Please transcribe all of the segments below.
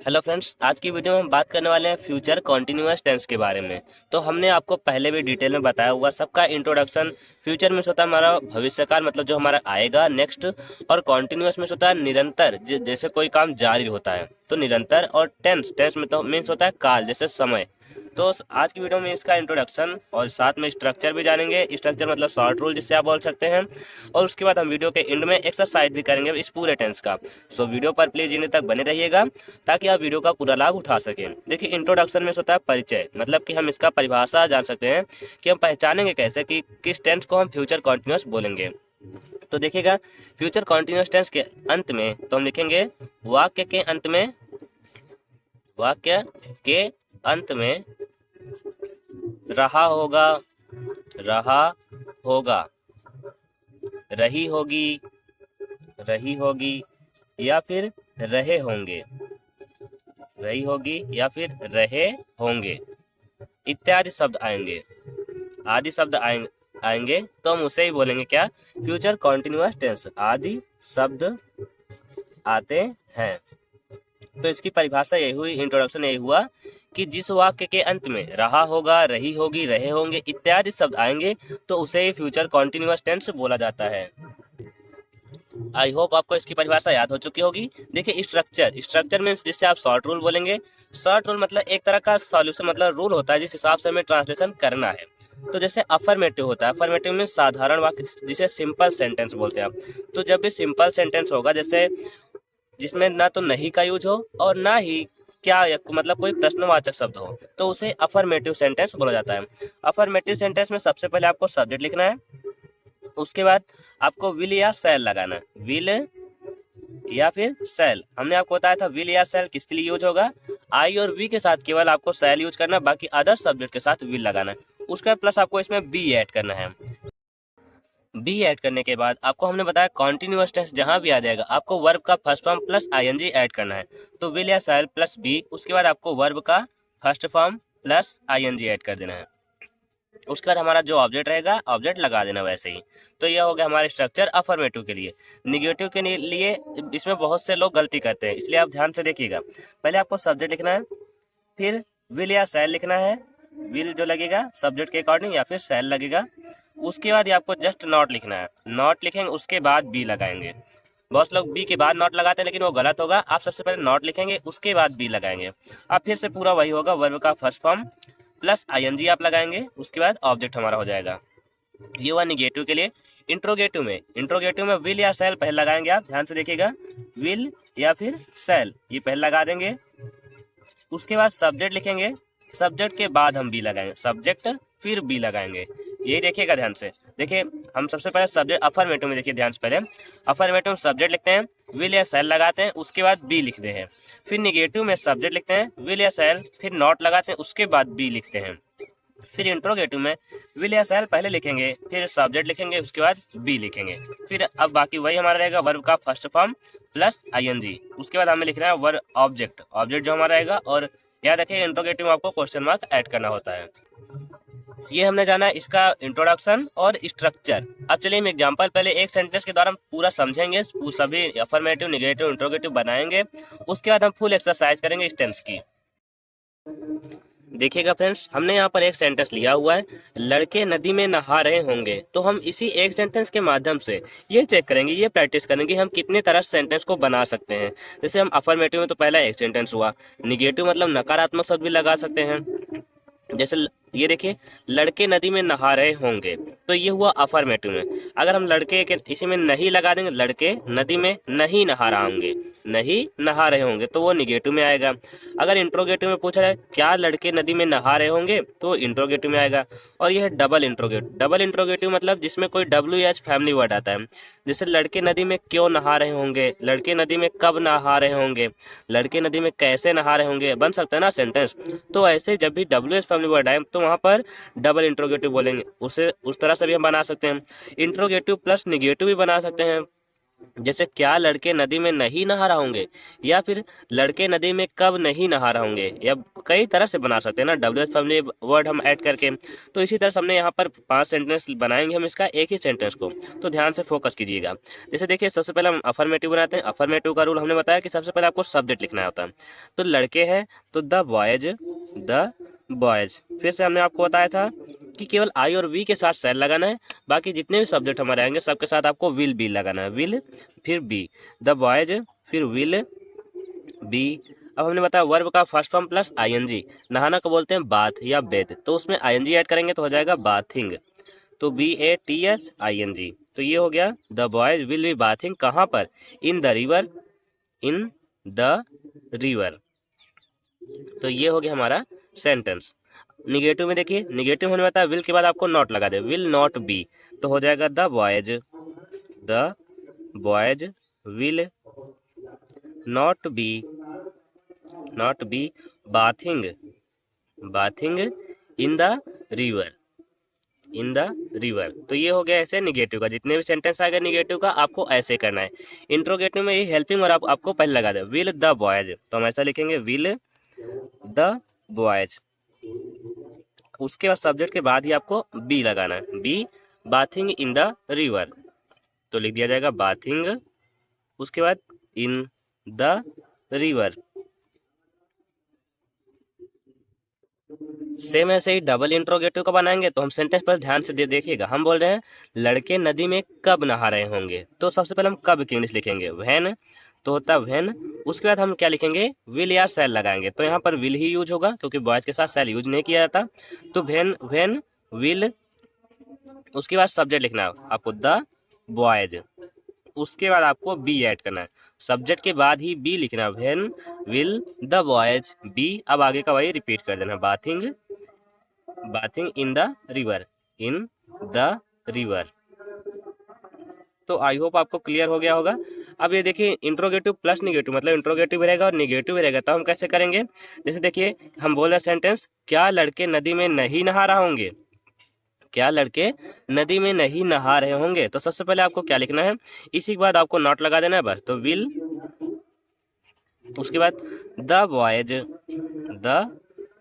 Hello friends, आज की video में हम बात करने वाले हैं फ्यूचर कॉन्टिन्यूअस टेंस के बारे में। तो हमने आपको पहले भी डिटेल में बताया हुआ सबका इंट्रोडक्शन। फ्यूचर में होता है हमारा भविष्यकाल, मतलब जो हमारा आएगा नेक्स्ट, और कॉन्टिन्यूअस में होता है निरंतर, जैसे कोई काम जारी होता है तो निरंतर। और टेंस टेंस में तो मीन्स होता है काल, जैसे समय। तो आज की वीडियो में इसका इंट्रोडक्शन और साथ में स्ट्रक्चर भी जानेंगे। स्ट्रक्चर मतलब शॉर्ट रूल जिससे आप बोल सकते हैं। और उसके बाद हम वीडियो के एंड में एक्सरसाइज भी करेंगे इस पूरे टेंस का। सो वीडियो पर प्लीज इन्हें तक बने रहिएगा ताकि आप वीडियो का पूरा लाभ उठा सकें। देखिए, इंट्रोडक्शन में होता है परिचय, मतलब कि हम इसका परिभाषा जान सकते हैं कि हम पहचानेंगे कैसे कि किस टेंस को हम फ्यूचर कॉन्टिन्यूअस बोलेंगे। तो देखिएगा, फ्यूचर कॉन्टिन्यूअस टेंस के अंत में तो हम लिखेंगे वाक्य के अंत में, वाक्य के अंत में रहा होगा, रहा होगा, रही होगी, रही होगी, या फिर रहे होंगे, रही होगी या फिर रहे होंगे इत्यादि शब्द आएंगे, आदि शब्द आएंगे तो हम उसे ही बोलेंगे क्या, फ्यूचर कॉन्टिन्यूअस टेंस। आदि शब्द आते हैं तो इसकी परिभाषा यही हुई, इंट्रोडक्शन यही हुआ कि जिस वाक्य के अंत में रहा होगा, रही होगी, रहे होंगे इत्यादि शब्द आएंगे तो उसे ही फ्यूचर कॉन्टिन्यूअस टेंस बोला जाता है। आई होप आपको इसकी परिभाषा याद हो चुकी होगी। देखिए, स्ट्रक्चर, स्ट्रक्चर मीन्स जिससे आप शॉर्ट रूल बोलेंगे। शॉर्ट रूल मतलब एक तरह का सॉल्यूशन, मतलब रूल होता है जिस हिसाब से हमें ट्रांसलेशन करना है। तो जैसे अफर्मेटिव होता है, अफर्मेटिव में साधारण वाक्य जिसे सिंपल सेंटेंस बोलते हैं आप। तो जब भी सिंपल सेंटेंस होगा, जैसे जिसमें ना तो नहीं का यूज हो और ना ही क्या, मतलब कोई प्रश्नवाचक शब्द हो, तो उसे अफर्मेटिव सेंटेंस बोला जाता है। अफर्मेटिव सेंटेंस में सबसे पहले आपको सब्जेक्ट लिखना है, उसके बाद आपको विल या शैल लगाना है। विल या फिर शैल, हमने आपको बताया था विल या शैल किसके लिए यूज होगा, आई और वी के साथ केवल आपको शैल यूज करना, बाकी अदर सब्जेक्ट के साथ विल लगाना है। उसके बाद प्लस आपको इसमें बी ऐड करना है। बी ऐड करने के बाद आपको हमने बताया कॉन्टिन्यूअस टेंस जहां भी आ जाएगा आपको वर्ब का first form plus ING add करना है। तो विल या शैल प्लस बी, उसके बाद आपको वर्ब का first form plus ING add कर देना है। उसके बाद हमारा जो ऑब्जेक्ट रहेगा, ऑब्जेक्ट लगा देना वैसे ही। तो यह हो गया हमारा स्ट्रक्चर अफर्मेटिव के लिए। निगेटिव के लिए इसमें बहुत से लोग गलती करते हैं, इसलिए आप ध्यान से देखिएगा। पहले आपको सब्जेक्ट लिखना है, फिर विल या शैल लिखना है। विल जो लगेगा सब्जेक्ट के अकॉर्डिंग, या फिर शैल लगेगा। उसके बाद आपको जस्ट नॉट लिखना है। नॉट लिखेंगे, उसके बाद बी लगाएंगे। बहुत लोग बी के बाद नॉट लगाते हैं, लेकिन वो गलत होगा। आप सबसे पहले नॉट लिखेंगे, उसके बाद बी लगाएंगे। अब फिर से पूरा वही होगा, वर्ब का फर्स्ट फॉर्म प्लस आईएनजी आप लगाएंगे, उसके बाद ऑब्जेक्ट हमारा हो जाएगा। ये हुआ निगेटिव के लिए। इंट्रोगेटिव में विल या शैल पहले लगाएंगे, आप ध्यान से देखिएगा। विल या फिर शैल ये पहले लगा देंगे, उसके बाद सब्जेक्ट लिखेंगे, सब्जेक्ट के बाद हम बी लगाएंगे, सब्जेक्ट फिर बी लगाएंगे। यही देखिएगा ध्यान से। देखिए, हम सबसे पहले सब्जेक्ट अफर्मेटिव में, देखिए ध्यान से, पहले अफर्मेटिव में सब्जेक्ट लिखते हैं, विल या शैल लगाते हैं, उसके बाद बी लिखते हैं। फिर निगेटिव में सब्जेक्ट लिखते हैं, विल या शैल, फिर नॉट लगाते हैं, उसके बाद बी लिखते हैं। फिर इंट्रोगेटिव में विल या शैल पहले लिखेंगे, फिर सब्जेक्ट लिखेंगे, उसके बाद बी लिखेंगे। फिर अब बाकी वही हमारा रहेगा, वर्ब का फर्स्ट फॉर्म प्लस आईएनजी, उसके बाद हमें लिखना है वर्ब ऑब्जेक्ट, ऑब्जेक्ट जो हमारा रहेगा। और याद रखिए, इंट्रोगेटिव में आपको क्वेश्चन मार्क ऐड करना होता है। ये हमने जाना है इसका इंट्रोडक्शन और स्ट्रक्चर। अब चलिए हम एग्जांपल, पहले एक सेंटेंस के द्वारा हम पूरा समझेंगे, सभी अफर्मेटिव, निगेटिव, इंट्रोगेटिव बनाएंगे। उसके बाद हम फुल एक्सरसाइज करेंगे इस टेंस की। देखिएगा फ्रेंड्स, हमने यहाँ पर एक सेंटेंस लिया हुआ है, लड़के नदी में नहा रहे होंगे। तो हम इसी एक सेंटेंस के माध्यम से ये चेक करेंगे, ये प्रैक्टिस करेंगे हम कितने तरह सेंटेंस को बना सकते हैं। जैसे हम अफर्मेटिव में तो पहला एक सेंटेंस हुआ, निगेटिव मतलब नकारात्मक शब्द भी लगा सकते हैं। जैसे ये देखिए, लड़के नदी में नहा रहे होंगे, तो ये हुआ अफर्मेटिव में। अगर हम लड़के के इसी में नहीं लगा देंगे, लड़के नदी में नहीं नहा रहे होंगे, नहीं नहा रहे होंगे, तो वो निगेटिव में आएगा। अगर इंट्रोगेटिव में पूछा जाए क्या लड़के नदी में नहा रहे होंगे, तो इंट्रोगेटिव में आएगा। और यह डबल इंट्रोगेटिव, डबल इंट्रोगेटिव मतलब जिसमें कोई WH फैमिली वर्ड आता है। जैसे लड़के नदी में क्यों नहा रहे होंगे, लड़के नदी में कब नहा रहे होंगे, लड़के नदी में कैसे नहा रहे होंगे, बन सकता है ना सेंटेंस। तो ऐसे जब भी WH फैमिली वर्ड आए तो वहां पर डबल इंट्रोगेटिव बोलेंगे, उसे उस तरह से भी हम बना सकते हैं। इंट्रोगेटिव प्लस निगेटिव भी बना सकते हैं। जैसे क्या लड़के नदी में नहीं नहा रहे होंगे, या फिर लड़के नदी में कब नहीं नहा रहे होंगे, या कई तरह से बना सकते हैं ना डब्ल्यूएच फैमिली वर्ड हम ऐड करके। तो इसी तरह से हमने यहाँ पर 5 सेंटेंस बनाएंगे हम इसका एक ही सेंटेंस को, तो ध्यान से फोकस कीजिएगा। जैसे देखिए सबसे पहले हम अफर्मेटिव बनाते हैं। अफर्मेटिव का रूल हमने बताया कि सबसे पहले आपको सब्जेक्ट लिखना होता है। तो लड़के हैं तो द बॉयज। फिर से हमने आपको बताया था कि केवल आई और वी के साथ सेल लगाना है, बाकी जितने भी सब्जेक्ट हमारे आएंगे सबके साथ आपको विल बी लगाना है। विल फिर बी, द बॉयज फिर विल बी। अब हमने बताया वर्ब का फर्स्ट फॉर्म प्लस आईएनजी। नहाना को बोलते हैं बाथ या बेद, तो उसमें आईएनजी ऐड करेंगे तो हो जाएगा बाथिंग, तो BATHING। तो ये हो गया the boys will B bathing कहाँ पर, इन the river, in the river. तो ये हो गया हमारा सेंटेंस। निगेटिव में देखिए, निगेटिव होने वाला विल के बाद आपको नॉट लगा दे, विल नॉट बी, तो हो जाएगा the boys will not B bathing in the river. तो ये हो गया ऐसे निगेटिव का। जितने भी सेंटेंस आएगा निगेटिव का आपको ऐसे करना है। इंट्रोगेटिव में ये हेल्पिंग और आपको पहले लगा दे, विल द बॉयज, तो हम ऐसा लिखेंगे विल द बॉयज। उसके बाद सब्जेक्ट के बाद ही आपको बी लगाना है, be bathing in the river, तो लिख दिया जाएगा बाथिंग, उसके बाद इन द रिवर। सेम ऐसे ही डबल इंट्रोगेटिव का बनाएंगे। तो हम सेंटेंस पर ध्यान से देखिएगा। हम बोल रहे हैं लड़के नदी में कब नहा रहे होंगे, तो सबसे पहले हम कब की इंग्लिश लिखेंगे, व्हेन, तो होता है व्हेन। उसके बाद हम क्या लिखेंगे, विल या सेल लगाएंगे, तो यहाँ पर विल ही यूज होगा क्योंकि बॉयज के साथ सेल यूज नहीं किया जाता। तो व्हेन विल, उसके बाद सब्जेक्ट लिखना है आपको द बॉयज, उसके बाद आपको बी ऐड करना है, सब्जेक्ट के बाद ही बी लिखना है, when will the boys be. अब आगे का वही रिपीट कर देना, बाथिंग इन द रिवर। तो आई होप आपको क्लियर हो गया होगा। अब ये देखिए इंट्रोगेटिव प्लस निगेटिव, मतलब इंट्रोगेटिव भी रहेगा और निगेटिव भी रहेगा, तो हम कैसे करेंगे। जैसे देखिए हम बोल रहे हैं सेंटेंस, क्या लड़के नदी में नहीं नहा रहे होंगे, क्या लड़के नदी में नहीं नहा रहे होंगे। तो सबसे पहले आपको क्या लिखना है, इसी के बाद आपको नॉट लगा देना है बस, तो विल, उसके बाद द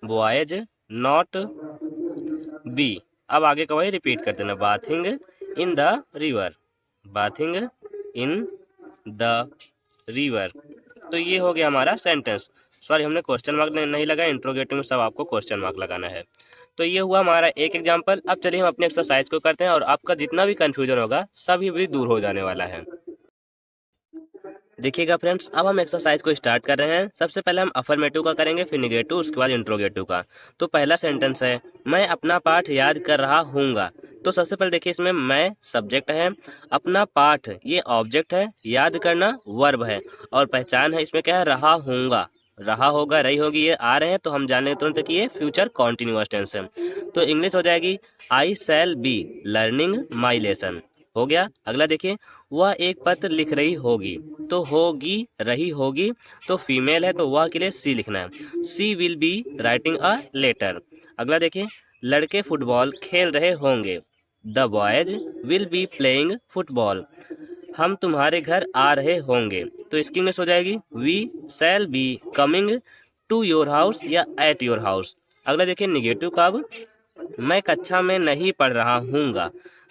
बॉयज नॉट बी। अब आगे का वही रिपीट कर देना, बाथिंग इन द रिवर। तो ये हो गया हमारा सेंटेंस। सॉरी हमने क्वेश्चन मार्क नहीं लगाया, इंट्रोगेटिव में सब आपको क्वेश्चन मार्क लगाना है। तो ये हुआ हमारा एक एग्जाम्पल। अब चलिए हम अपने एक्सरसाइज को करते हैं और आपका जितना भी कंफ्यूजन होगा सभी भी दूर हो जाने वाला है। देखिएगा फ्रेंड्स, अब हम एक्सरसाइज को स्टार्ट कर रहे हैं। सबसे पहले हम अफर्मेटिव का करेंगे, फिर निगेटिव, उसके बाद इंट्रोगेटिव का। तो पहला सेंटेंस है, मैं अपना पाठ याद कर रहा हूँगा। तो सबसे पहले देखिए इसमें मैं सब्जेक्ट है, अपना पाठ ये ऑब्जेक्ट है, याद करना वर्ब है, और पहचान है इसमें क्या है, रहा हूँगा, रहा होगा, रही होगी, ये आ रहे हैं, तो हम जान लें तुरंत कि ये फ्यूचर कॉन्टिन्यूअस टेंस है। तो इंग्लिश हो जाएगी I shall be learning my lesson, हो गया। अगला देखिए, वह एक पत्र लिख रही होगी, तो होगी रही होगी, तो फीमेल है तो वह के लिए सी लिखना है, she will be writing a letter. अगला देखिए, लड़के फुटबॉल खेल रहे होंगे, the boys will be playing football, हम तुम्हारे घर आ रहे होंगे, तो इसकी इंग्लिश हो जाएगी we shall be coming to your house या एट योर हाउस। अगला देखिए निगेटिव का, अब मैं कक्षा में नहीं पढ़ रहा हूँगा,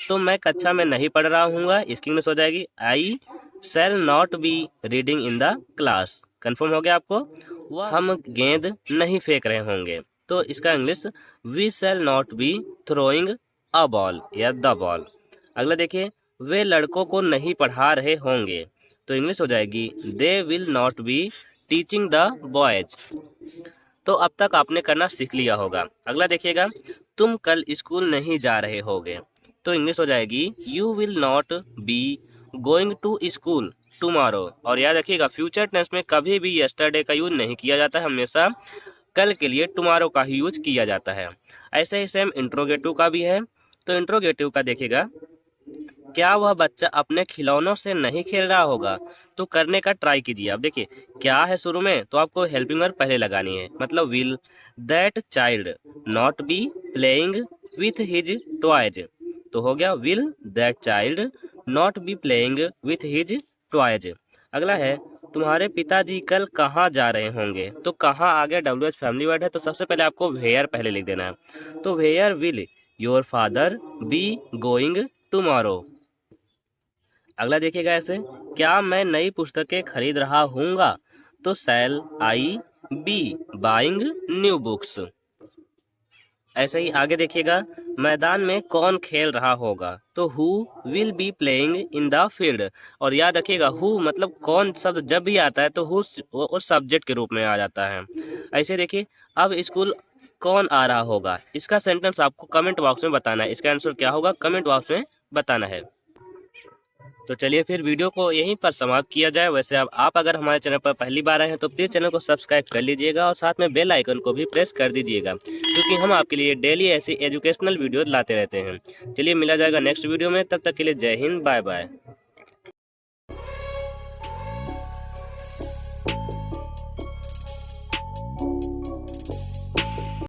तो मैं कक्षा में नहीं पढ़ रहा हूँगा, इसकी इंग्लिश हो जाएगी I shall not be reading in the class. Confirm हो गया आपको। हम गेंद नहीं फेंक रहे होंगे, तो इसका English we shall not be throwing a ball या द बॉल। अगला देखिए, वे लड़कों को नहीं पढ़ा रहे होंगे, तो इंग्लिश हो जाएगी they will not be teaching the boys. तो अब तक आपने करना सीख लिया होगा। अगला देखिएगा, तुम कल स्कूल नहीं जा रहे होगे, तो इंग्लिश हो जाएगी you will not be going to school tomorrow. और याद रखिएगा फ्यूचर टेंस में कभी भी यस्टरडे का यूज नहीं किया जाता है, हमेशा कल के लिए टुमारो का ही यूज किया जाता है। ऐसे ही सेम इंट्रोगेटिव का भी है। तो इंट्रोगेटिव का देखिएगा, क्या वह बच्चा अपने खिलौनों से नहीं खेल रहा होगा, तो करने का ट्राई कीजिए। अब देखिए क्या है शुरू में, तो आपको हेल्पिंग वर्ब पहले लगानी है, मतलब will that child not be playing with his toys, तो हो गया will that child not be playing with his toys. अगला है तुम्हारे पिताजी कल कहाँ जा रहे होंगे। तो कहाँ आ गया, WH फैमिली वर्ड है, तो सबसे पहले आपको वेयर पहले लिख देना है। तो where will your father be going tomorrow. अगला देखिएगा ऐसे, क्या मैं नई पुस्तकें खरीद रहा हूँगा। तो शैल आई बी बाइंग न्यू बुक्स। ऐसे ही आगे देखिएगा, मैदान में कौन खेल रहा होगा। तो who will be playing in the field. और याद रखिएगा हु मतलब कौन शब्द जब भी आता है तो हु उस सब्जेक्ट के रूप में आ जाता है। ऐसे देखिए, अब स्कूल कौन आ रहा होगा, इसका सेंटेंस आपको कमेंट बॉक्स में बताना है। इसका आंसर क्या होगा, कमेंट बॉक्स में बताना है। तो चलिए फिर वीडियो को यहीं पर समाप्त किया जाए। वैसे अब आप अगर हमारे चैनल पर पहली बार आए हैं तो प्लीज़ चैनल को सब्सक्राइब कर लीजिएगा और साथ में बेल आइकन को भी प्रेस कर दीजिएगा, क्योंकि हम आपके लिए डेली ऐसी एजुकेशनल वीडियो लाते रहते हैं। चलिए मिला जाएगा नेक्स्ट वीडियो में, तब तक के लिए जय हिंद, बाय बाय।